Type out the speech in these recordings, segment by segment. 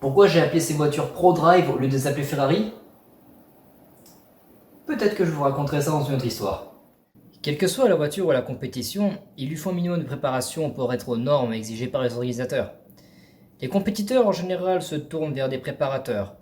Pourquoi j'ai appelé ces voitures ProDrive au lieu de les appeler Ferrari? Peut-être que je vous raconterai ça dans une autre histoire. Quelle que soit la voiture ou la compétition, il lui faut un minimum de préparation pour être aux normes exigées par les organisateurs. Les compétiteurs en général se tournent vers des préparateurs.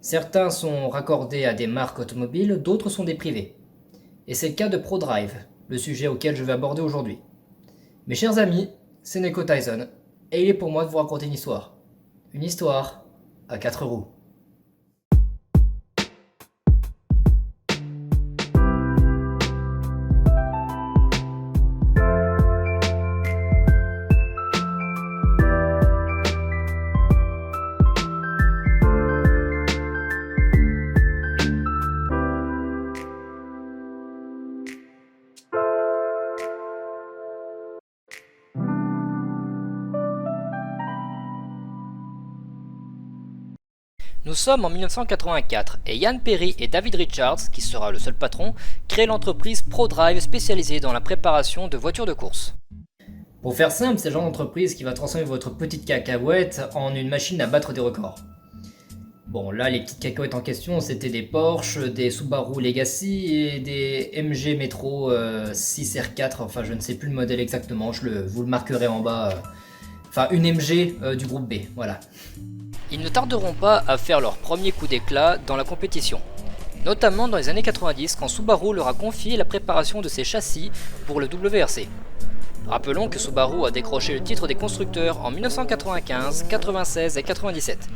Certains sont raccordés à des marques automobiles, d'autres sont des privés. Et c'est le cas de ProDrive, le sujet auquel je vais aborder aujourd'hui. Mes chers amis, c'est Neko Tyson, et il est pour moi de vous raconter une histoire. Une histoire à 4 roues. Nous sommes en 1984 et Ian Perry et David Richards, qui sera le seul patron, créent l'entreprise ProDrive spécialisée dans la préparation de voitures de course. Pour faire simple, c'est le genre d'entreprise qui va transformer votre petite cacahuète en une machine à battre des records. Bon, là, les petites cacahuètes en question, c'était des Porsche, des Subaru Legacy et des MG Metro 6R4, enfin je ne sais plus le modèle exactement, vous le marquerai en bas. Enfin, une MG du groupe B, voilà. Ils ne tarderont pas à faire leur premier coup d'éclat dans la compétition, notamment dans les années 90 quand Subaru leur a confié la préparation de ses châssis pour le WRC. Rappelons que Subaru a décroché le titre des constructeurs en 1995, 96 et 97.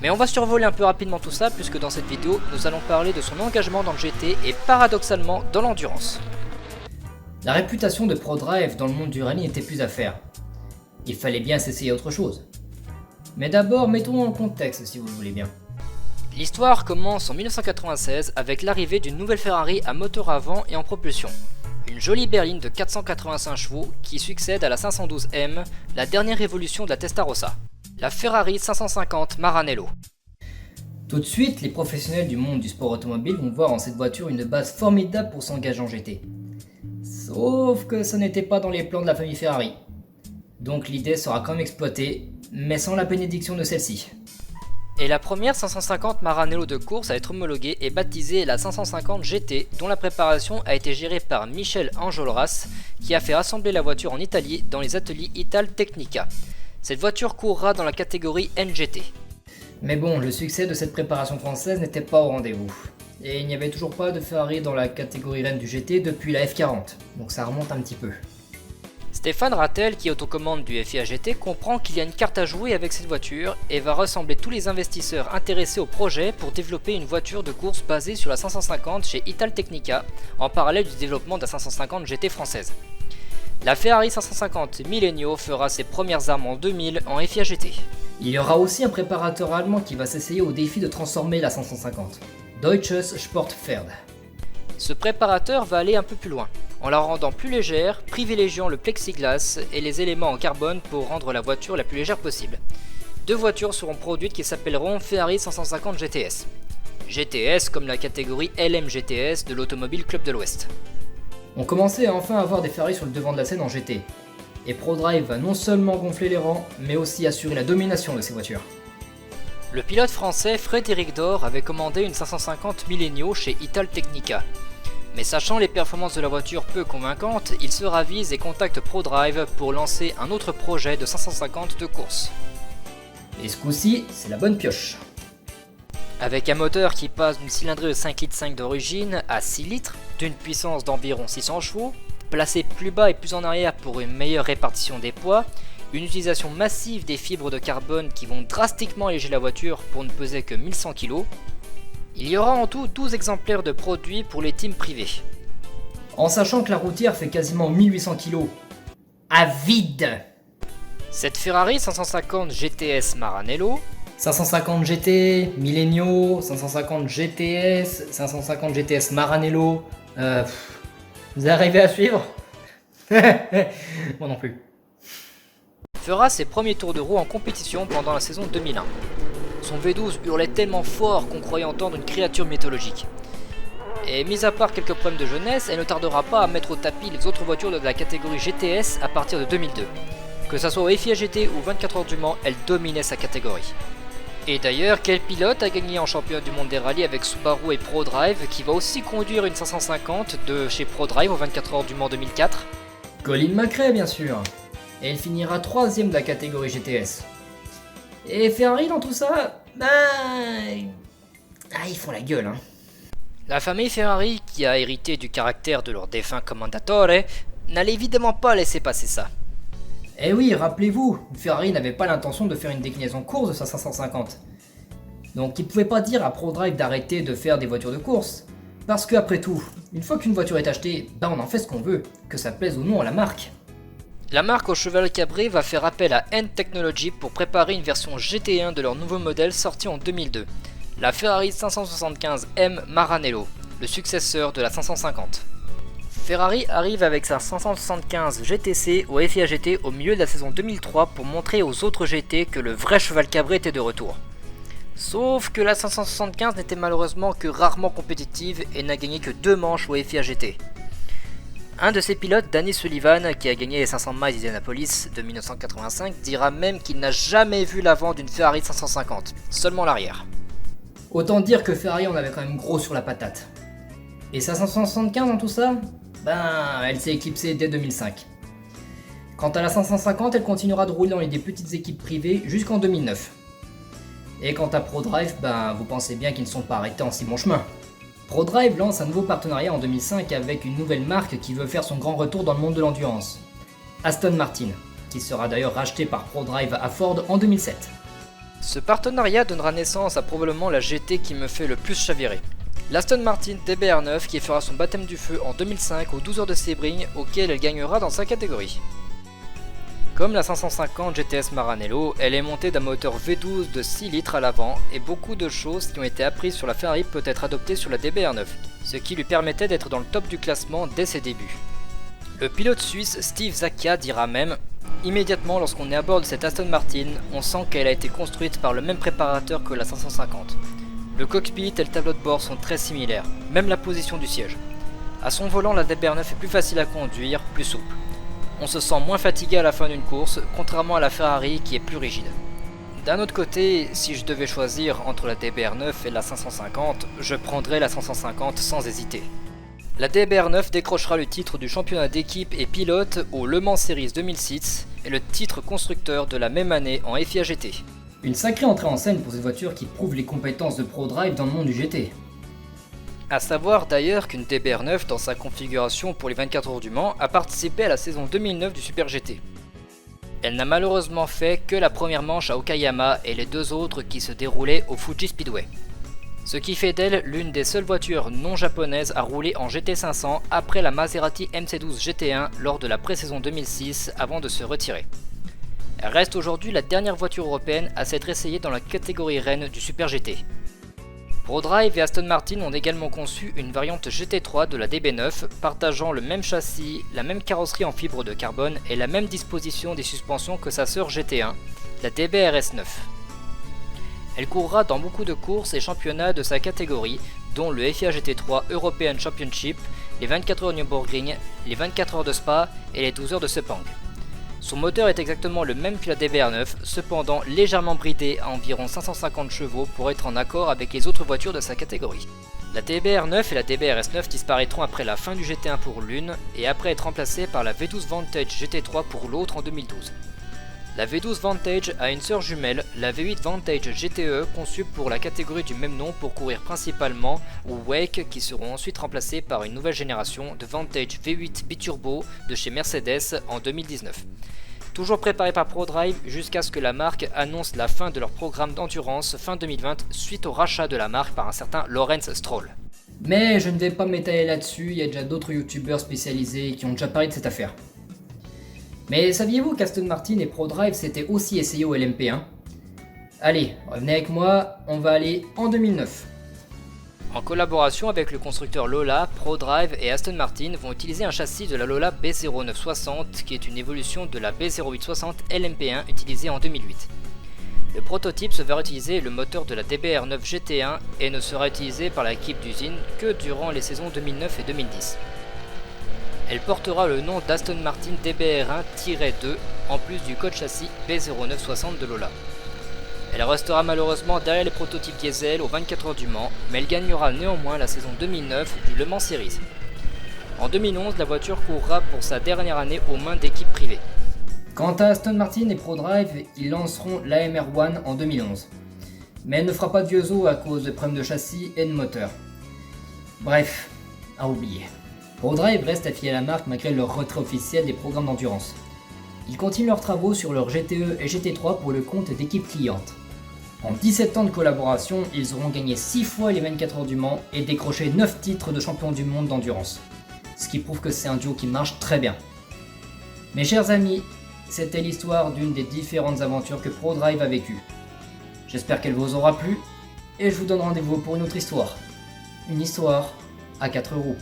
Mais on va survoler un peu rapidement tout ça puisque dans cette vidéo nous allons parler de son engagement dans le GT et paradoxalement dans l'endurance. La réputation de ProDrive dans le monde du rallye n'était plus à faire. Il fallait bien s'essayer autre chose. Mais d'abord, mettons dans le contexte si vous le voulez bien. L'histoire commence en 1996 avec l'arrivée d'une nouvelle Ferrari à moteur avant et en propulsion. Une jolie berline de 485 chevaux qui succède à la 512M, la dernière évolution de la Testarossa. La Ferrari 550 Maranello. Tout de suite, les professionnels du monde du sport automobile vont voir en cette voiture une base formidable pour s'engager en GT. Sauf que ce n'était pas dans les plans de la famille Ferrari. Donc l'idée sera quand même exploitée, mais sans la bénédiction de celle-ci. Et la première 550 Maranello de course à être homologuée est baptisée la 550 GT, dont la préparation a été gérée par Michel Enjolras, qui a fait assembler la voiture en Italie dans les ateliers Italtecnica. Cette voiture courra dans la catégorie NGT. Mais bon, le succès de cette préparation française n'était pas au rendez-vous. Et il n'y avait toujours pas de Ferrari dans la catégorie reine du GT depuis la F40, donc ça remonte un petit peu. Stéphane Rattel, qui est aux commandes du FIA GT, comprend qu'il y a une carte à jouer avec cette voiture et va rassembler tous les investisseurs intéressés au projet pour développer une voiture de course basée sur la 550 chez Italtecnica, en parallèle du développement de la 550 GT française. La Ferrari 550 Millennio fera ses premières armes en 2000 en FIA GT. Il y aura aussi un préparateur allemand qui va s'essayer au défi de transformer la 550, Deutsches Sportpferd. Ce préparateur va aller un peu plus loin, en la rendant plus légère, privilégiant le plexiglas et les éléments en carbone pour rendre la voiture la plus légère possible. Deux voitures seront produites qui s'appelleront Ferrari 550 GTS. GTS comme la catégorie LMGTS de l'Automobile Club de l'Ouest. On commençait à enfin avoir des Ferrari sur le devant de la scène en GT. Et ProDrive va non seulement gonfler les rangs, mais aussi assurer la domination de ces voitures. Le pilote français Frédéric Dor avait commandé une 550 Millennio chez Italtecnica. Mais sachant les performances de la voiture peu convaincantes, il se ravise et contacte ProDrive pour lancer un autre projet de 550 de course. Et ce coup-ci, c'est la bonne pioche. Avec un moteur qui passe d'une cylindrée de 5,5 litres d'origine à 6 litres, d'une puissance d'environ 600 chevaux, placé plus bas et plus en arrière pour une meilleure répartition des poids, une utilisation massive des fibres de carbone qui vont drastiquement alléger la voiture pour ne peser que 1100 kg, il y aura en tout 12 exemplaires de produits pour les teams privés. En sachant que la routière fait quasiment 1800 kg. À vide. Cette Ferrari 550 GTS Maranello, 550 GT, Millennio, 550 GTS, 550 GTS Maranello. Vous arrivez à suivre? Moi non plus. fera ses premiers tours de roue en compétition pendant la saison 2001. Son V12 hurlait tellement fort qu'on croyait entendre une créature mythologique. Et mis à part quelques problèmes de jeunesse, elle ne tardera pas à mettre au tapis les autres voitures de la catégorie GTS à partir de 2002. Que ça soit au FIA GT ou 24 heures du Mans, elle dominait sa catégorie. Et d'ailleurs, quel pilote a gagné en championnat du monde des rallyes avec Subaru et ProDrive, qui va aussi conduire une 550 de chez ProDrive aux 24 heures du Mans 2004? Colin McRae, bien sûr. Et il finira 3ème de la catégorie GTS. Et Ferrari dans tout ça, ils font la gueule, hein. La famille Ferrari, qui a hérité du caractère de leur défunt commendatore, n'allait évidemment pas laisser passer ça. Eh oui, rappelez-vous, Ferrari n'avait pas l'intention de faire une déclinaison course de sa 550. Donc il pouvait pas dire à ProDrive d'arrêter de faire des voitures de course. Parce que après tout, une fois qu'une voiture est achetée, on en fait ce qu'on veut, que ça plaise ou non à la marque. La marque au cheval cabré va faire appel à End Technology pour préparer une version GT1 de leur nouveau modèle sorti en 2002, la Ferrari 575M Maranello, le successeur de la 550. Ferrari arrive avec sa 575 GTC au FIA GT au milieu de la saison 2003 pour montrer aux autres GT que le vrai cheval cabré était de retour. Sauf que la 575 n'était malheureusement que rarement compétitive et n'a gagné que 2 manches au FIA GT. Un de ses pilotes, Danny Sullivan, qui a gagné les 500 miles d'Indianapolis de 1985, dira même qu'il n'a jamais vu l'avant d'une Ferrari 550, seulement l'arrière. Autant dire que Ferrari en avait quand même gros sur la patate. Et sa 575 dans tout ça, elle s'est éclipsée dès 2005. Quant à la 550, elle continuera de rouler dans des petites équipes privées jusqu'en 2009. Et quant à ProDrive, vous pensez bien qu'ils ne sont pas arrêtés en si bon chemin. ProDrive lance un nouveau partenariat en 2005 avec une nouvelle marque qui veut faire son grand retour dans le monde de l'endurance, Aston Martin, qui sera d'ailleurs racheté par ProDrive à Ford en 2007. Ce partenariat donnera naissance à probablement la GT qui me fait le plus chavirer. L'Aston Martin DBR9 qui fera son baptême du feu en 2005 aux 12 heures de Sebring, auquel elle gagnera dans sa catégorie. Comme la 550 GTS Maranello, elle est montée d'un moteur V12 de 6 litres à l'avant et beaucoup de choses qui ont été apprises sur la Ferrari peuvent être adoptées sur la DBR9, ce qui lui permettait d'être dans le top du classement dès ses débuts. Le pilote suisse Steve Zakia dira même « Immédiatement lorsqu'on est à bord de cette Aston Martin, on sent qu'elle a été construite par le même préparateur que la 550. Le cockpit et le tableau de bord sont très similaires, même la position du siège. À son volant, la DBR9 est plus facile à conduire, plus souple. On se sent moins fatigué à la fin d'une course, contrairement à la Ferrari qui est plus rigide. D'un autre côté, si je devais choisir entre la DBR9 et la 550, je prendrais la 550 sans hésiter. La DBR9 décrochera le titre du championnat d'équipe et pilote au Le Mans Series 2006 et le titre constructeur de la même année en FIA GT. Une sacrée entrée en scène pour cette voiture qui prouve les compétences de ProDrive dans le monde du GT. A savoir d'ailleurs qu'une DBR9 dans sa configuration pour les 24 heures du Mans a participé à la saison 2009 du Super GT. Elle n'a malheureusement fait que la première manche à Okayama et les 2 autres qui se déroulaient au Fuji Speedway. Ce qui fait d'elle l'une des seules voitures non japonaises à rouler en GT500 après la Maserati MC12 GT1 lors de la pré-saison 2006 avant de se retirer. Elle reste aujourd'hui la dernière voiture européenne à s'être essayée dans la catégorie reine du Super GT. ProDrive et Aston Martin ont également conçu une variante GT3 de la DB9, partageant le même châssis, la même carrosserie en fibre de carbone et la même disposition des suspensions que sa sœur GT1, la DBRS9. Elle courra dans beaucoup de courses et championnats de sa catégorie, dont le FIA GT3 European Championship, les 24 heures de Nürburgring, les 24 heures de Spa et les 12 heures de Sepang. Son moteur est exactement le même que la DBR9, cependant légèrement bridé à environ 550 chevaux pour être en accord avec les autres voitures de sa catégorie. La DBR9 et la DBRS9 disparaîtront après la fin du GT1 pour l'une et après être remplacées par la V12 Vantage GT3 pour l'autre en 2012. La V12 Vantage a une sœur jumelle, la V8 Vantage GTE conçue pour la catégorie du même nom pour courir principalement au WEC qui seront ensuite remplacés par une nouvelle génération de Vantage V8 Biturbo de chez Mercedes en 2019. Toujours préparé par ProDrive jusqu'à ce que la marque annonce la fin de leur programme d'endurance fin 2020 suite au rachat de la marque par un certain Lawrence Stroll. Mais je ne vais pas m'étaler là-dessus, il y a déjà d'autres youtubeurs spécialisés qui ont déjà parlé de cette affaire. Mais saviez-vous qu'Aston Martin et ProDrive s'étaient aussi essayés au LMP1 ? Allez, revenez avec moi, on va aller en 2009. En collaboration avec le constructeur Lola, ProDrive et Aston Martin vont utiliser un châssis de la Lola B0960 qui est une évolution de la B0860 LMP1 utilisée en 2008. Le prototype se verra utiliser le moteur de la DBR9 GT1 et ne sera utilisé par l'équipe d'usine que durant les saisons 2009 et 2010. Elle portera le nom d'Aston Martin DBR1-2 en plus du code châssis B0960 de Lola. Elle restera malheureusement derrière les prototypes diesel aux 24 heures du Mans, mais elle gagnera néanmoins la saison 2009 du Le Mans Series. En 2011, la voiture courra pour sa dernière année aux mains d'équipes privées. Quant à Aston Martin et ProDrive, ils lanceront l'AMR1 en 2011. Mais elle ne fera pas de vieux os à cause de problèmes de châssis et de moteur. Bref, à oublier. ProDrive reste affilié à la marque malgré leur retrait officiel des programmes d'endurance. Ils continuent leurs travaux sur leur GTE et GT3 pour le compte d'équipes clientes. En 17 ans de collaboration, ils auront gagné 6 fois les 24 heures du Mans et décroché 9 titres de champion du monde d'endurance. Ce qui prouve que c'est un duo qui marche très bien. Mes chers amis, c'était l'histoire d'une des différentes aventures que ProDrive a vécues. J'espère qu'elle vous aura plu, et je vous donne rendez-vous pour une autre histoire. Une histoire à 4 roues.